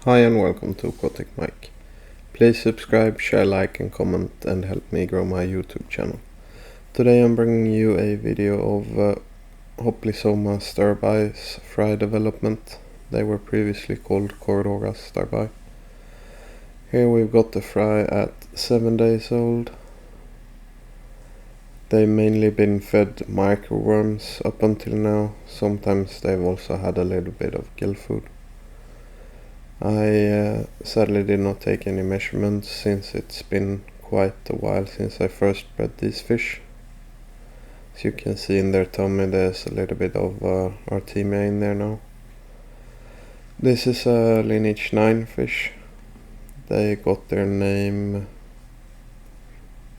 Hi and welcome to Aquatic Mike. Please subscribe, share, like and comment and help me grow my YouTube channel. Today I'm bringing you a video of Hoplisoma sterbai's fry development. They were previously called Corydoras sterbai. Here we've got the fry at 7 days old. They've mainly been fed microworms up until now. Sometimes they've also had a little bit of gill food. I sadly did not take any measurements since it's been quite a while since I first bred these fish. As you can see in their tummy, there's a little bit of Artemia in there now. This is a lineage 9 fish. They got their name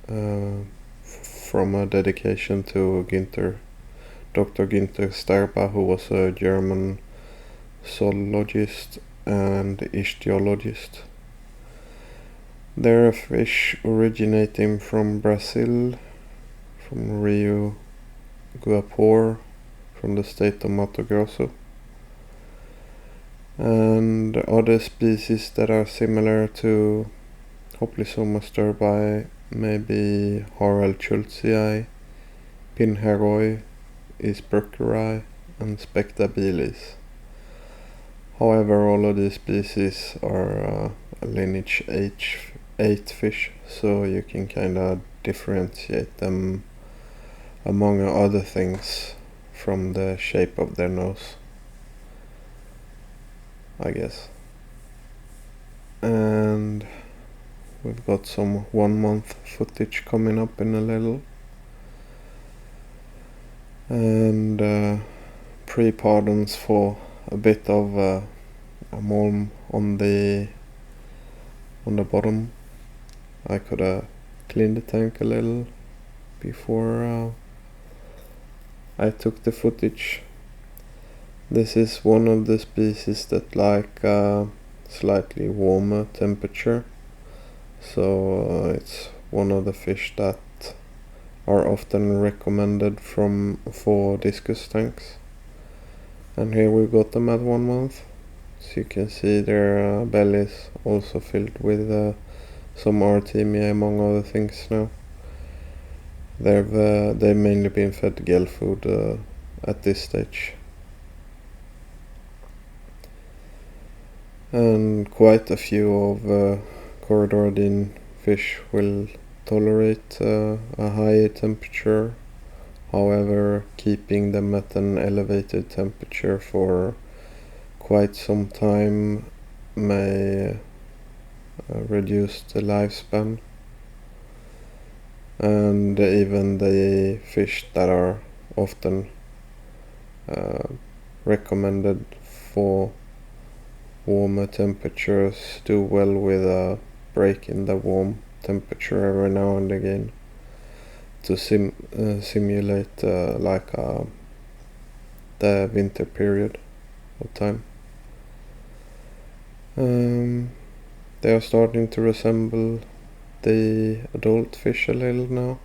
from a dedication to Dr. Günther Sterbai, who was a German zoologist and ichthyologist. They're a fish originating from Brazil, from Rio Guapor, from the state of Mato Grosso. And other species that are similar to Hoplisoma sterbai may be Harald schultzii, Pinheroi, Isbruckeri and Spectabilis. However, all of these species are lineage 8 fish, so you can kinda differentiate them among other things from the shape of their nose, I guess. And we've got some 1 month footage coming up in a little. And pre-pardons for a bit of a mulm on the bottom. I could have cleaned the tank a little before I took the footage. This is one of the species that like a slightly warmer temperature, so it's one of the fish that are often recommended for discus tanks. And here we've got them at 1 month. So you can see their bellies also filled with some Artemia among other things now. They've mainly been fed gill food at this stage. And quite a few of Corydoras fish will tolerate a higher temperature. However, keeping them at an elevated temperature for quite some time may reduce the lifespan. And even the fish that are often recommended for warmer temperatures do well with a break in the warm temperature every now and again to simulate the winter period of time. They are starting to resemble the adult fish a little now,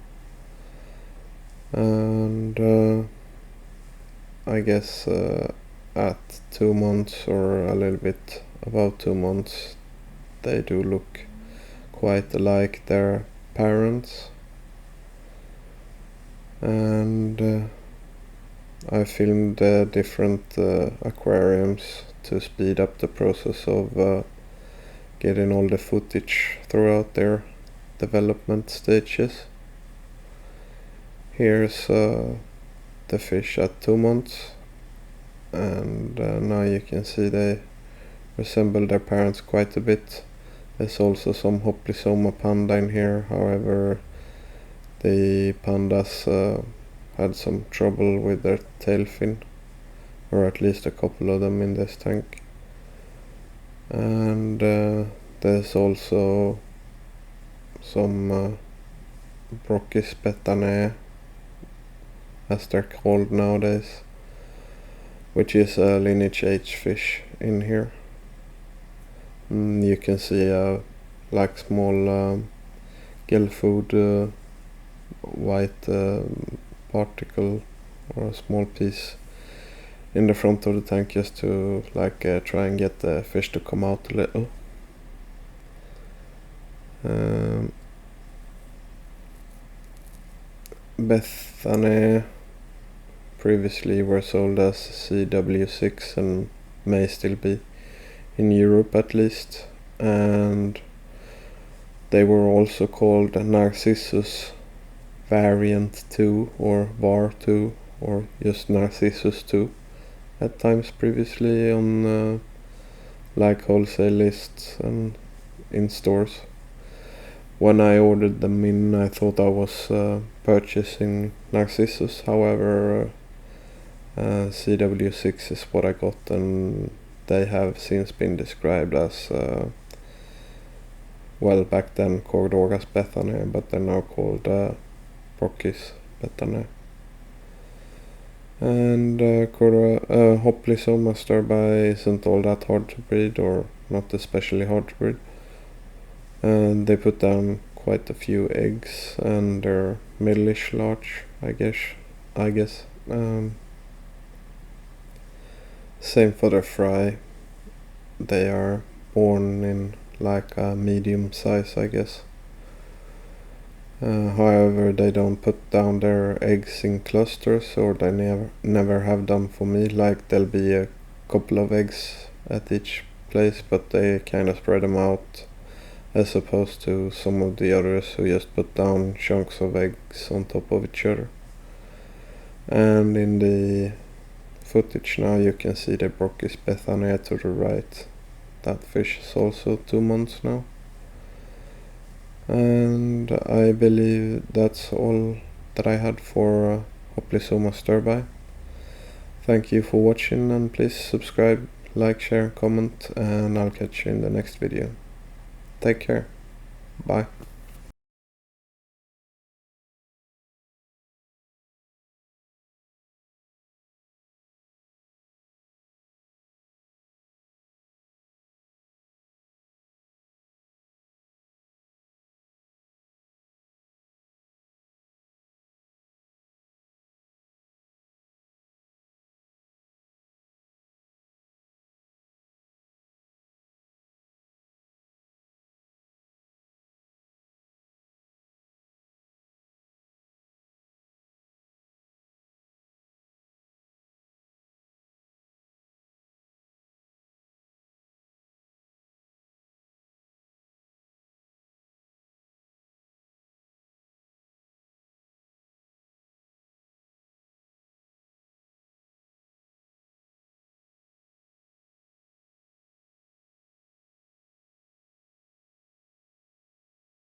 and I guess at 2 months or a little bit about 2 months they do look quite like their parents. And I filmed different aquariums to speed up the process of getting all the footage throughout their development stages. Here's the fish at 2 months, and now you can see they resemble their parents quite a bit. There's also some Hoplisoma panda in here, however the pandas had some trouble with their tail fin, or at least a couple of them in this tank. And there's also some Brochis betanae, as they're called nowadays, which is a lineage 8 fish in here. You can see like small gill food white particle or a small piece in the front of the tank just to like try and get the fish to come out a little. Bethany previously were sold as CW6 and may still be in Europe at least, and they were also called Narcissus Variant 2 or VAR 2 or just Narcissus 2 at times previously on like wholesale lists and in stores. When I ordered them in, I thought I was purchasing Narcissus. However, CW6 is what I got, and they have since been described as well, back then Corydoras Bethany, but they're now called Brockis Bethany. And Hoplisoma sterbai isn't all that hard to breed, or not especially hard to breed. And they put down quite a few eggs, and they're middle-ish large, I guess. Same for their fry. They are born in like a medium size, I guess. However, they don't put down their eggs in clusters, or they never have done for me. Like, there'll be a couple of eggs at each place, but they kind of spread them out, as opposed to some of the others who just put down chunks of eggs on top of each other. And in the footage now you can see the Brockis Bethany to the right. That fish is also 2 months now. And I believe that's all that I had for Hoplisoma sterbai. Thank you for watching, and please subscribe, like, share, comment, and I'll catch you in the next video. Take care. Bye.